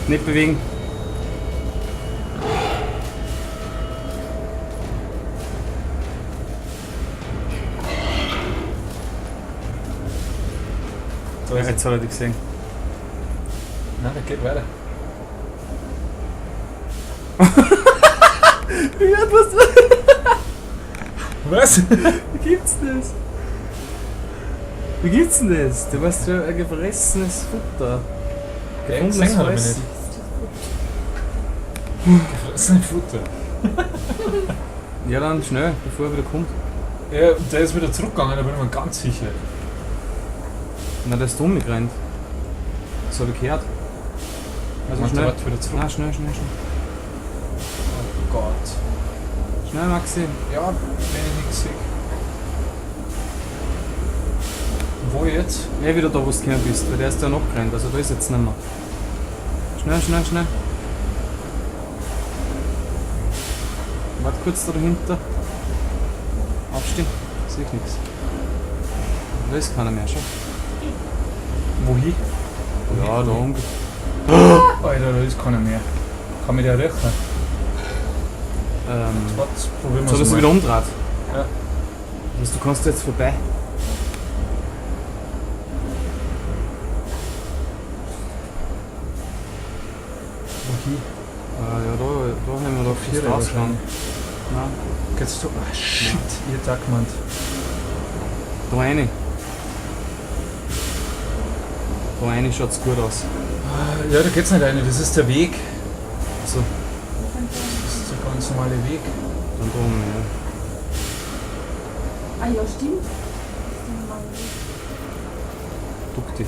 Nicht bewegen. So Ja, ist jetzt hat er dich gesehen. Nein, er geht weiter. Ja, Was? Wie gibt's das? Wie gibt's denn das? Du warst ja ein gefressenes Futter. Gesehen hat er mich Fressen. nicht. Gefressen Futter. Ja, dann schnell, bevor er wieder kommt. Ja, und der ist wieder zurückgegangen, da bin ich mir ganz sicher. Na, der ist dumm gerannt. Das habe ich gehört. Also Und der schnell. wird wieder zurück. Ah, schnell. Oh Gott. Schnell, Maxi. Ja, wenn ich nichts sehe. Wo jetzt? Wieder da, wo du gekommen bist, weil der ist ja noch gerannt, also da ist jetzt nicht mehr. Schnell. Warte kurz da dahinter. Aufstehen. Sehe ich nichts. Da ist keiner mehr, schau. Wohin? Ja, da oben. Alter, da ist keiner mehr. Kann mich der riechen? Warte, probieren So, wir dass es er mal. wieder umdreht. Ja. Also, du kannst jetzt vorbei. Wohin? Ja, da haben wir doch Vier viel rausgegangen. wahrscheinlich. Nein, Geht's du? Ah, shit, ihr da gemeint. da rein. Da rein schaut's gut aus. Ah, ja, da geht's nicht rein, das ist der Weg. Also, Das ist der ganz normale Weg. dann da oben, ja. Ah ja, stimmt. Duck dich.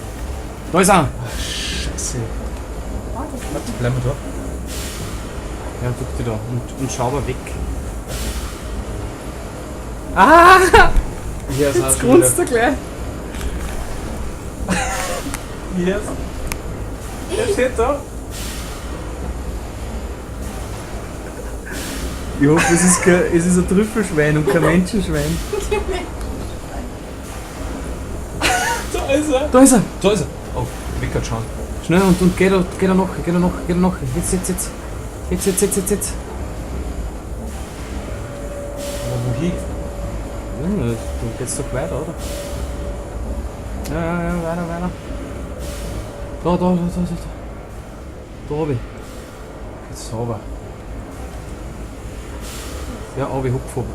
Da ist er! Ah, scheiße. Warte, Warte, bleiben wir da. Ja, duck dich da und schau mal weg. Ah! Hier ist Jetzt grunzt er gleich. Yes. Der steht da. Ich hoffe, es ist ein Trüffelschwein und kein Menschenschwein. Da ist er. Da ist er! Da ist er. Oh, weg hat schon. Schnell und geh da noch. Jetzt. Aber wohin? Ja, du gehst doch weiter, oder? Ja, weiter. Da. Da oben. Jetzt sauber. Ja, oben, hupf oben.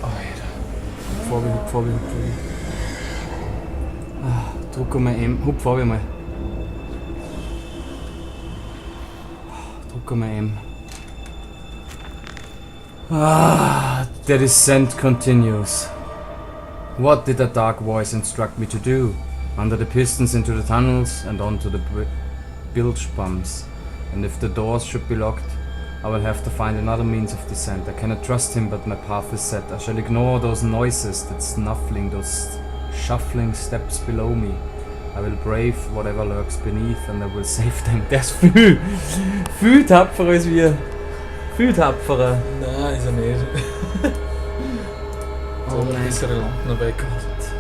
Alter. Hupf oben. Druck mal M. Hupf oben mal. Druck mal M. The descent continues. What did that dark voice instruct me to do? Under the pistons into the tunnels and onto the bilge pumps. And if the doors should be locked, I will have to find another means of descent. I cannot trust him, but my path is set. I shall ignore those noises, that snuffling, those shuffling steps below me. I will brave whatever lurks beneath and I will save them. Der ist viel tapferer als wir. Viel tapferer. Nein, ist er nicht. Oh nein. Bessere Lampen dabei gehabt.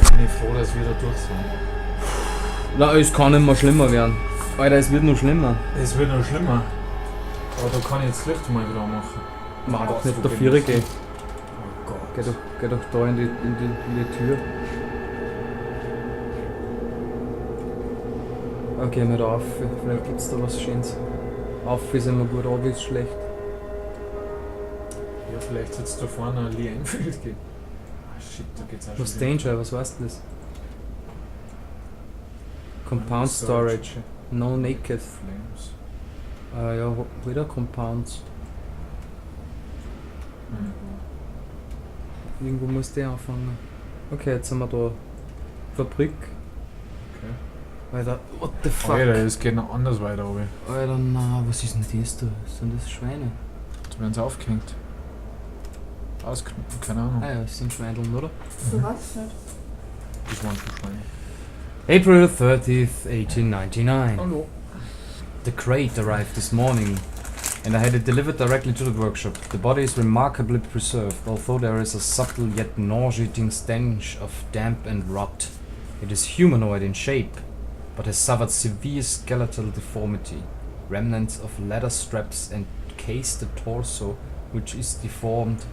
Da bin ich froh, dass wir da durch sind. Na, es kann nicht mehr schlimmer werden. Alter, es wird noch schlimmer. Es wird noch schlimmer. Aber da kann ich jetzt das Licht mal wieder anmachen. Mach doch Was, nicht wo der geht Vierer das? gehen. Oh Gott. Geh doch da in die Tür. Okay, mal da auf. Vielleicht gibt's da was Schönes. Auf ist immer gut, runter ist schlecht. Ja, vielleicht sitzt da vorne ein Lee Enfield gehen. Ah shit, da geht's auch Was schon wieder. Danger, was weißt du das? Compound Storage. No Naked. Flames. Ja, wieder Compounds. Irgendwo muss der anfangen. Okay, jetzt sind wir da. Fabrik. Okay. Alter, what the fuck? Alter, es geht noch anders weiter oben. Alter, na, was ist denn das da? Sind das Schweine? Jetzt werden sie aufgehängt. Ausknüpfen, keine Ahnung. Ah ja, das sind Schweineln, oder? so was nicht. Das waren schon Schweine. April 30th, 1899. Hallo. The crate arrived this morning and I had it delivered directly to the workshop. The body is remarkably preserved, although there is a subtle yet nauseating stench of damp and rot. It is humanoid in shape, but has suffered severe skeletal deformity. Remnants of leather straps encase the torso, which is deformed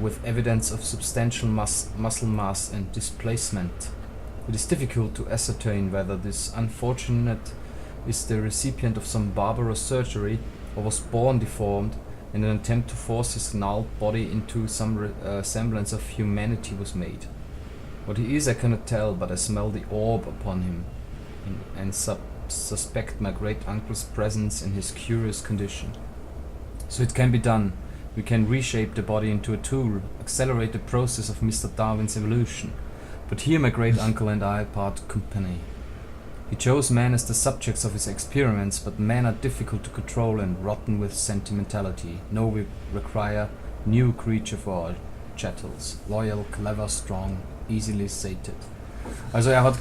with evidence of substantial muscle mass and displacement. It is difficult to ascertain whether this unfortunate is the recipient of some barbarous surgery or was born deformed, and an attempt to force his gnarled body into some semblance of humanity was made. What he is I cannot tell, but I smell the orb upon him, and suspect my great uncle's presence in his curious condition. So it can be done. We can reshape the body into a tool, accelerate the process of Mr. Darwin's evolution. But here my great uncle and I part company. He chose men as the subjects of his experiments, but men are difficult to control and rotten with sentimentality. No, we require new creature for our chattels. Loyal, clever, strong, easily sated. Also er hat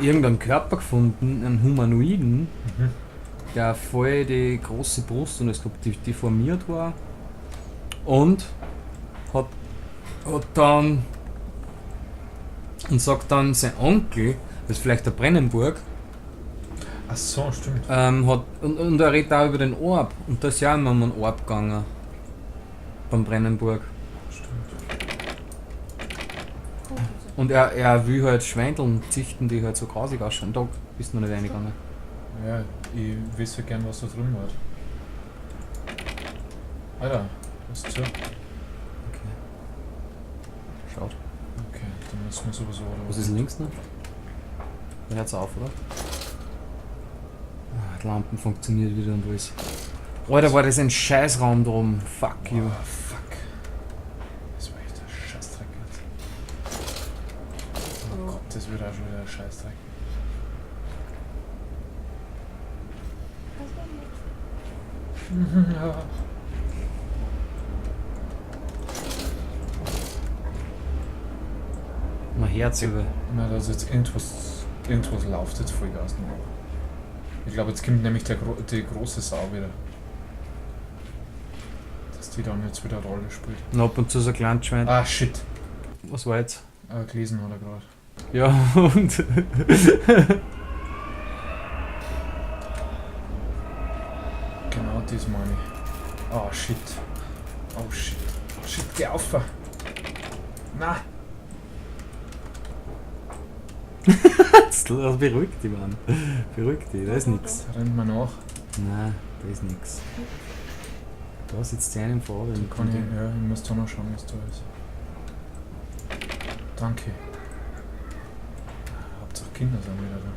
irgendeinen Körper gefunden, einen Humanoiden, der voll die große Brust und es deformiert war, und hat dann und sagt dann, sein Onkel, das ist vielleicht der Brennenburg, Ach so, stimmt. und er redet auch über den Orb, und da ist ja immer um einen Orb gegangen beim Brennenburg. Und er will halt Schweindeln züchten, die halt so grausig ausschauen. Da bist du noch nicht reingegangen. Ja, ich weiß ja gern, was da drin war. Alter, was ist das? Okay. Schaut. Okay, dann müssen wir sowieso... Was ist links noch? Da hört's auf, oder? Ah, die Lampen funktioniert wieder und alles. Alter, war das ein Scheißraum drum. Fuck you. Oh, fuck. Das war echt ein Scheißdreck jetzt. Oh Gott, das wird auch schon wieder ein Scheißdreck. Ja. Mein Herz über. Na, da ist jetzt irgendwas läuft jetzt voll Gas noch. Ich glaube, jetzt kommt nämlich die große Sau wieder. Dass die dann jetzt wieder eine Rolle spielt. Und ab und zu so ein kleines Schwein. Ah, shit. Was war jetzt? Gelesen hat er gerade. Ja, und. Genau das meine ich. Oh, shit. Oh, shit. Oh, shit, geh auf. Na. Das beruhigt dich, Mann. Beruhigt dich, da ist nix. Da rennt man nach. Nein, da ist nix. Da sitzt der einen vor. Dann kann ich, ja, ich muss da noch schauen, was da ist. Danke. Hauptsache Kinder sind wieder da.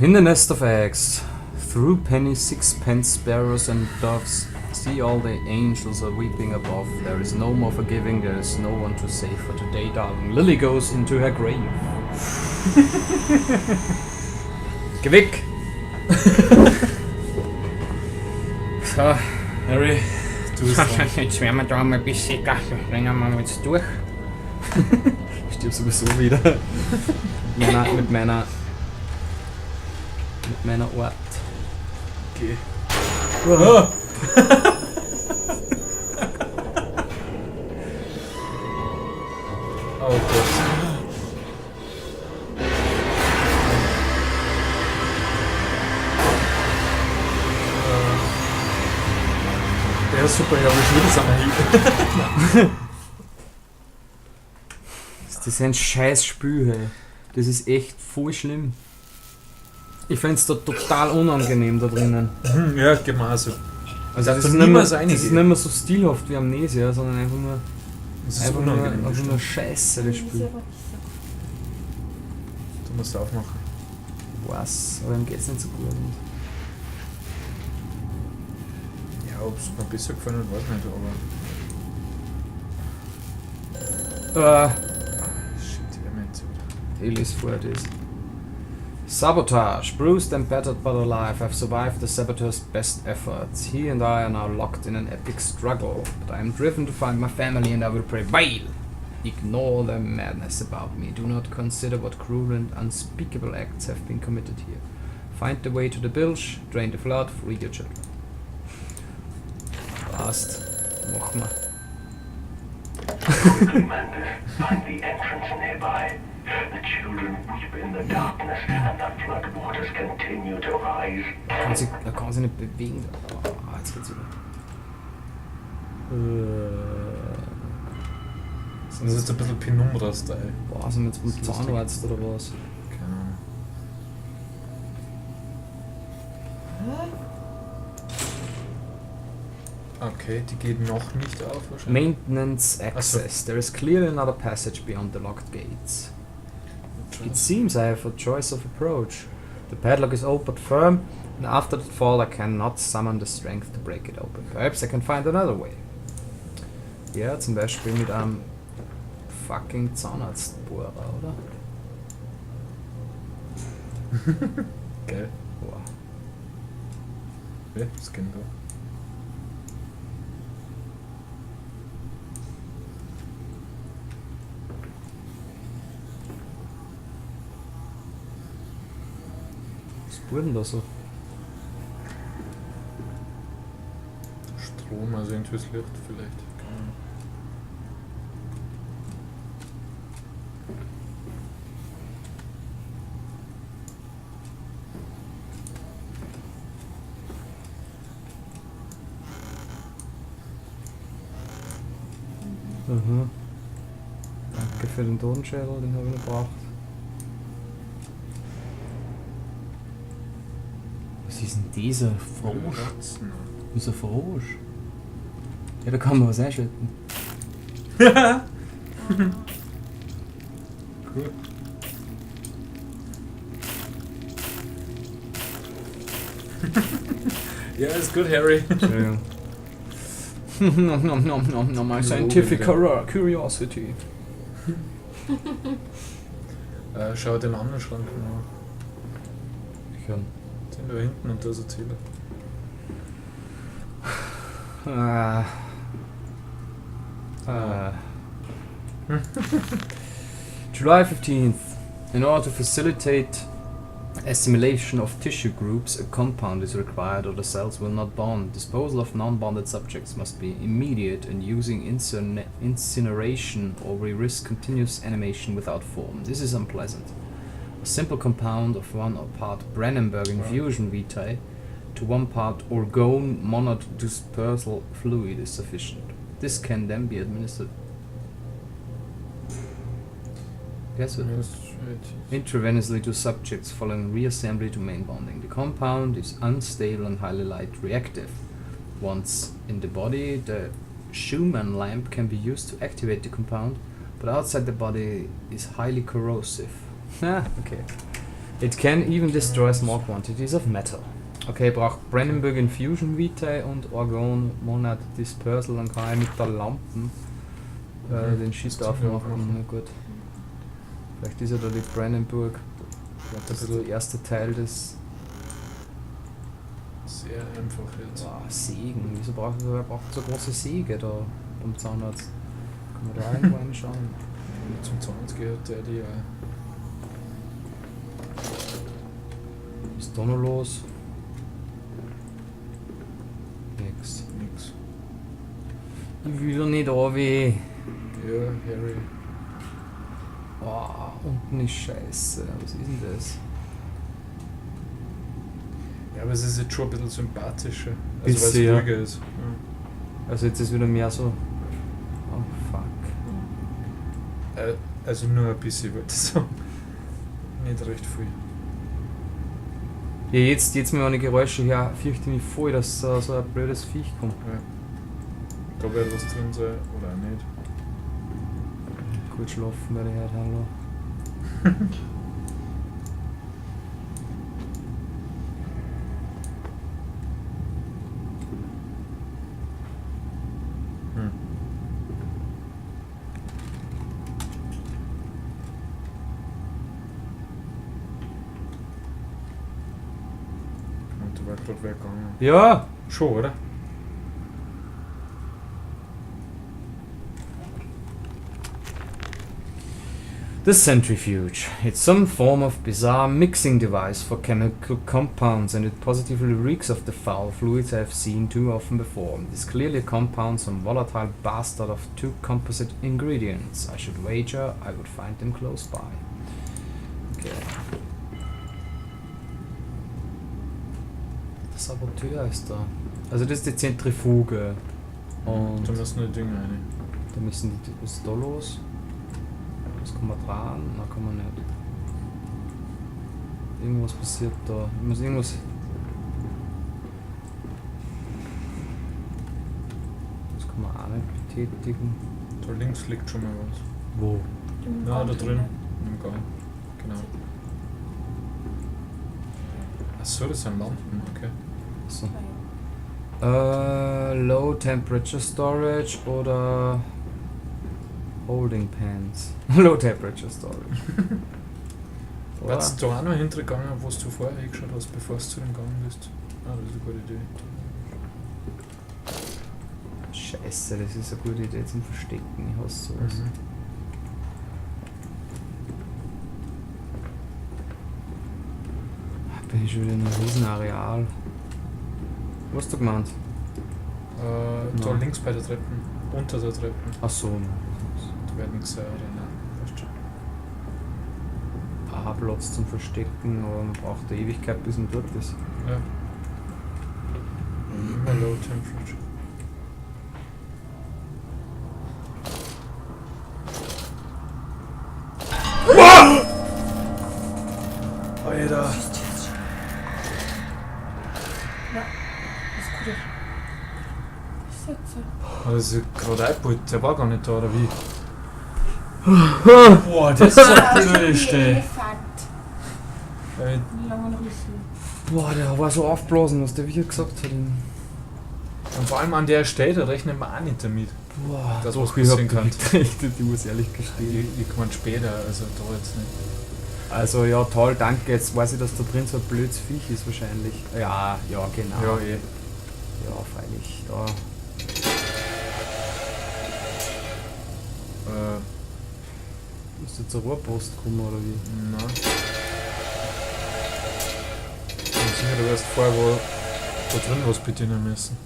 In the nest of eggs, through penny, sixpence, sparrows and doves, see all the angels are weeping above. There is no more forgiving, there is no one to save for today, darling. Lily goes into her grave. Geh weg! So, Harry, du bist dran. jetzt werden wir da mal ein bisschen Gas, rennen wir jetzt durch. Ich stirb sowieso wieder. Mit meiner Art. Okay. Oh. Oh Gott. Der ist super, ja, ich will das aber Das ist ein scheiß Spiel, hey. Das ist echt voll schlimm. Ich find's da total unangenehm da drinnen. Ja, geht mir auch so. Also Darf das da ist, nicht niemals mehr, das reingehen? ist nicht mehr so stilhaft wie Amnesia, sondern einfach nur, Das ist unangenehm. einfach nur bestimmt. scheiße, das Spiel. Du musst aufmachen. Was? Aber ihm geht's nicht so gut. Ja, ob es mir besser gefallen hat, weiß nicht, aber... Shit, ich mein jetzt wieder. Ich lese vor das. Sabotage. Bruised and battered but alive, I've survived the saboteur's best efforts. He and I are now locked in an epic struggle, but I am driven to find my family and I will prevail. Ignore the madness about me. Do not consider what cruel and unspeakable acts have been committed here. Find the way to the bilge, drain the flood, free your children. Passt. Mach mal. Commanders, find the entrance nearby. The children weep in the darkness, and the floodwaters continue to rise. Er kann sich nicht bewegen. Ah, jetzt geht's wieder. Das ist jetzt ein bisschen Penumbra-Style. Boah, sind wir jetzt beim Das ist Zahnarzt oder was? Keine Ahnung. Okay, die geht noch nicht auf wahrscheinlich. Maintenance access. There is clearly another passage beyond the locked gates. It seems I have a choice of approach. The padlock is opened firm, and after the fall I cannot summon the strength to break it open. Perhaps I can find another way. Ja, zum Beispiel mit einem fucking Zahnarztbohrer, oder? Geil. Boah. Ja, das kennt er. Was wurde denn da so? Strom, also irgendwie das Licht vielleicht. Keine Ahnung. Mhm. Danke für den Totenschädel, den habe ich noch gebraucht. Was ist denn dieser Frosch? Ratzen. Wieso Frosch? Ja, da kann man was einschalten. Cool. Ja, ist gut, Harry. Entschuldigung. Nom nom nom nom, my scientific curiosity. Schau den anderen Schrank an. Ich kann. Den da hinten und da ist ein Zähler. July 15th. In order to facilitate assimilation of tissue groups, a compound is required or the cells will not bond. Disposal of non-bonded subjects must be immediate, and using incineration or we risk continuous animation without form. This is unpleasant. A simple compound of 1 part Brennenberg infusion vitae to 1 part orgone monod dispersal fluid is sufficient. This can then be administered. Guess what? Intravenously to subjects following reassembly to main bonding. The compound is unstable and highly light reactive. Once in the body, the Schumann lamp can be used to activate the compound, but outside the body is highly corrosive. Ah, okay. It can even destroy small quantities of metal. Okay, braucht Brennenberg Infusion Vitae und Orgone Monad Dispersal, dann kann ich mit der Lampen den Shit das können wir auch aufmachen. machen. Na gut. Vielleicht ist ja da die Brennenburg. Das ist der erste Teil des Sehr einfach jetzt. Sägen. Wieso braucht er so eine große Säge da beim Zahnarzt? Kann man da irgendwo reinschauen? Wenn ich zum Zahnarzt gehört, der die Was ist da noch los? Nix. nix. Ich will nicht weh. Ja, Harry. Boah, unten ist scheiße. Was ist denn das? Ja, aber es ist jetzt schon ein bisschen sympathischer. Also weil es Bisschen, ja. ruhiger ist. Also jetzt ist wieder mehr so. Oh fuck. Also nur ein bisschen, wollte ich sagen. Nicht recht viel. Ja, jetzt mit meinen Geräusche her fürchte ich mich voll, dass so ein blödes Viech kommt. Ja. Da wird was drin sein, oder auch nicht. Gut schlafen werde ich heute, hallo. Und da war gerade weggegangen. Ja! Schon, oder? The centrifuge. It's some form of bizarre mixing device for chemical compounds, and it positively reeks of the foul fluids I have seen too often before. It is clearly a compound, some volatile bastard of two composite ingredients. I should wager I would find them close by. Okay. Der Saboteur ist da. Also das ist die Zentrifuge. Und Da müssen die Dinger rein. da müssen die... Was ist da los? Was kann man dran? Nein, kann man nicht. Irgendwas passiert da. Ich muss irgendwas... Das kann man auch nicht betätigen. Da links liegt schon mal was. Wo? Ja, da drin. Im Gang. Genau. Achso, das sind Lampen, okay. So. Low Temperature Storage oder Holding Pans. Low Temperature Storage. Oder? Warst du da auch noch hintergegangen, wo du vorher hingeschaut hast, bevor du zu dem gegangen bist? Ah, das ist eine gute Idee. Scheiße, das ist eine gute Idee zum Verstecken. Ich hasse sowas. Bin ich schon wieder in einem riesen Areal. Was hast du gemeint? Da Nein. links bei der Treppen, unter der Treppen. Ach so. Da werden gesehen, oder? Weißt schon. Platz zum Verstecken, aber man braucht eine Ewigkeit, bis man dort ist. Ja. Immer low temperature. Alter! Ja, das ist gut. Ich sitze. Das ist gerade eingebaut, der war gar nicht da, oder wie? Boah, das ist so blöd, ey. Elefant. Ey, Langen Rüssel. Boah, der war so aufblasen, was der Wicher gesagt hat. Und vor allem an der Stelle rechnet man auch nicht damit. Boah, Das, doch, was ich hab passieren kann. damit gerechnet, ich muss ehrlich gestehen. Ich kann später, also da jetzt nicht. Also ja, toll, danke. Jetzt weiß ich, dass da drin so ein blödes Viech ist wahrscheinlich. Ja, ja, genau. Ja, eh. Ja, freilich. Da. Musst du zur Rohrpost kommen oder wie? Nein. Ich bin sicher, du wirst vorher wo da drin was bedienen müssen.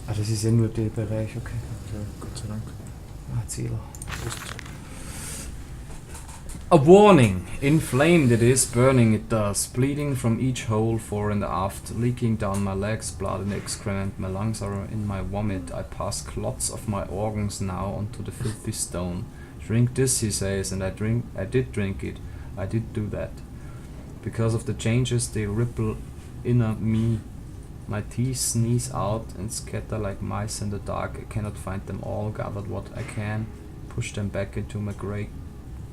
Ah, das ist ja nur der Bereich, okay. Okay, Gott sei Dank. Ah, Zähler. Prost. A warning! Inflamed it is, burning it does, bleeding from each hole fore and aft, leaking down my legs, blood and excrement, my lungs are in my vomit, I pass clots of my organs now onto the filthy stone. Drink this, he says, and I did drink it, I did do that. Because of the changes they ripple inner me, my teeth sneeze out and scatter like mice in the dark, I cannot find them all, gathered what I can, push them back into my grey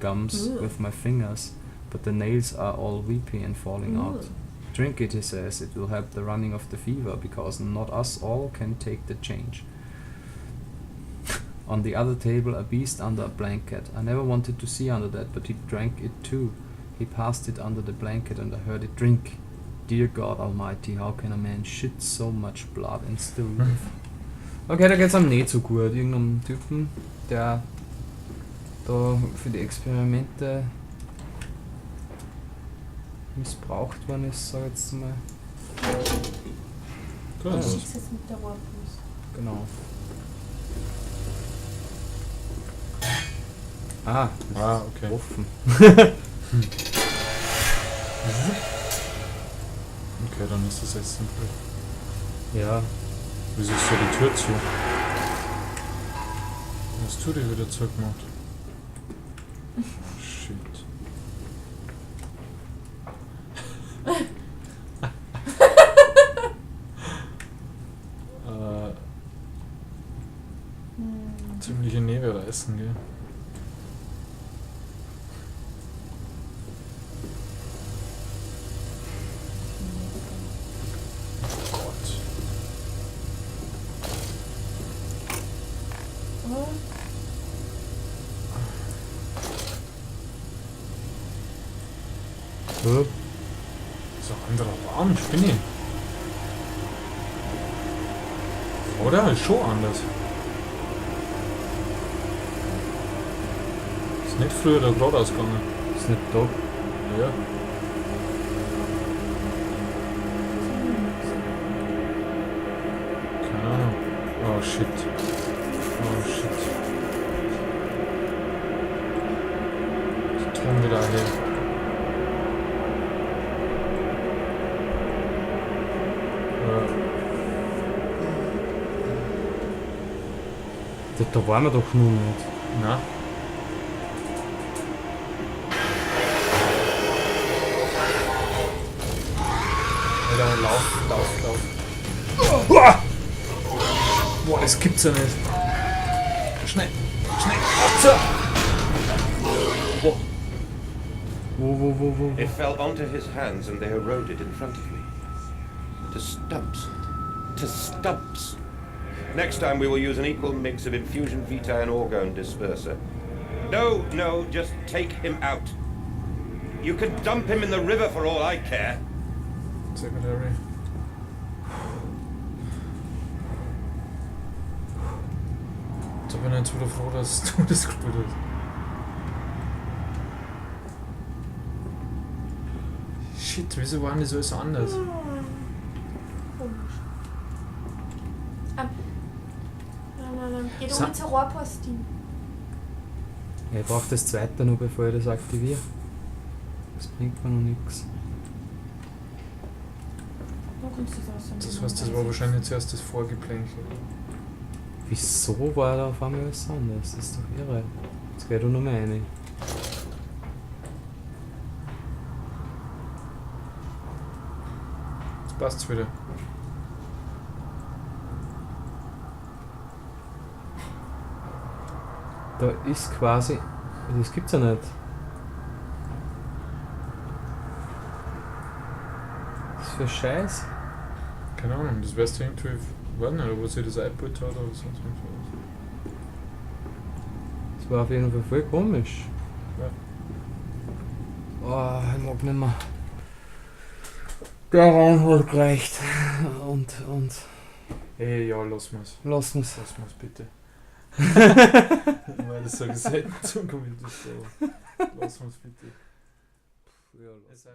gums with my fingers, but the nails are all weepy and falling out. Drink it, he says, it will help the running of the fever, because not us all can take the change. On the other table a beast under a blanket. I never wanted to see under that, but he drank it too. He passed it under the blanket and I heard it drink. Dear God Almighty, how can a man shit so much blood and still live? Okay, da geht's am nicht so gut. Irgendeinem Typen, der da für die Experimente missbraucht worden ist, sag ich jetzt mal. Gut. Ich sitze jetzt mit der Rohrpost. Genau. Ah, das Ah, ist okay. offen. Okay, dann ist das jetzt simpel. Ja, Wieso ist so die Tür zu? Hast du die wieder zugemacht? Shit. Ziemliche Nebelreißen, gell? Oh Gott. Oh, So ein anderer Raum, spinne. Oder? Ist schon anders. Ist nicht früher da gerade ausgegangen. Ist nicht da. Ja. Keine Ahnung. Oh shit. Oh shit. Die Ton wieder her. Da waren wir doch nur nicht. Na? Alter, lauf. Boah, das gibt's ja nicht. Schnell. Abza! Wo? It fell onto his hands and they eroded in front of me. To stumps. To stumps. Next time we will use an equal mix of infusion vitae and orgone disperser. No, just take him out. You can dump him in the river for all I care. Secretary. Da bin ich jetzt wieder froh, dass du das gespielt hast. Shit, wieso waren die so anders? Komisch. Nein. Geht Sa- um zur Rohrpostin. Ich brauche das zweite noch, bevor ich das aktiviere. Das bringt mir noch nichts. Wo kannst du das aus? Das heißt, das war wahrscheinlich zuerst das Vorgeplänkel. Wieso war da auf einmal was anderes? Das ist doch irre. Jetzt geh du noch mal rein. Jetzt passt's wieder. Da ist quasi. Das gibt's ja nicht. Was für Scheiß? Keine Ahnung, das wärst du irgendwie, weiß nicht, wo sie das iPod hat oder sonst irgendwas. Das war auf jeden Fall voll komisch. Ja. Oh, ich mag nicht mehr. Der Raum hat gereicht. Und. Ey, ja, lass mal's. Lass uns. Lass mal's bitte. Weil das so gesagt zum Kommentar. Lass mal's bitte. Ja, lass.